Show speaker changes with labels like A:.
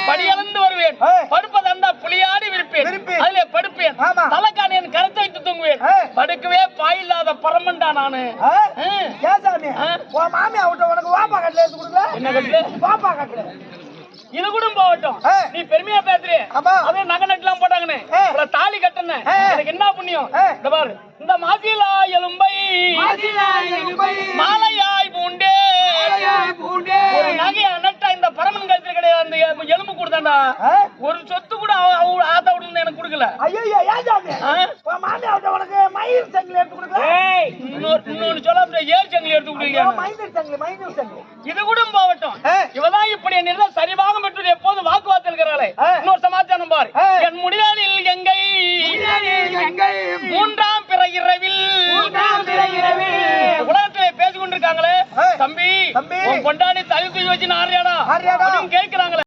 A: படியளந்து வருவேன், படுப்பதண்டா புலியாடி விரிப்பேன், அதிலே படுப்பேன், தலைக்காணியன் கருத்தை வைத்து தூங்குவேன், படுக்கவே பாயில்லாத பரமண்டா நானு.
B: மாமி அவட்ட உனக்கு வாப்பா கட்டல எடுத்து கொடுக்கல?
A: என்ன கட்டல?
B: வாப்பா கட்டல.
A: இது கூட போகட்டும், நீ பெருமையா பேசுறே, அதே நகை நட்டுலாம் போட்டாங்கன்னு தாலி கட்டுன, எனக்கு என்ன புண்ணியம்? இந்த பாரு, இந்த மாசிலா எலும்பை மாலையாய் பூண்டே ஒரு நகையா நட்டா இந்த பரமன் கழுத்துல கிடையாது, அந்த எலும்பு கொடுத்தாண்டா ஒரு சொத்து கூட ஆத்தா விட்டு எனக்கு கொடுக்கல.
B: ஐயோ மாமி அவட்ட உனக்கு மயில் சங்கிலி எடுத்து கொடுக்கல?
A: இன்னொன்னு சொல்ல ஏர் சங்கிலி எடுத்து கொடுக்குறீங்க. இது கூட போகட்டும், இவதான் இப்படி என்ன சரிவாக பெற்று எப்போது வாக்குவாதம் இருக்கிறாளே. இன்னொரு சமாச்சாரம் பாரு, என் முடியாளில் எங்கை மூன்றாம் பிற இரவில் உலகத்திலே பேசிக்கொண்டிருக்காங்களே, தம்பி உன் கொண்டாடி தகுதி வச்சு ஆறியாடா கேட்கிறாங்களே.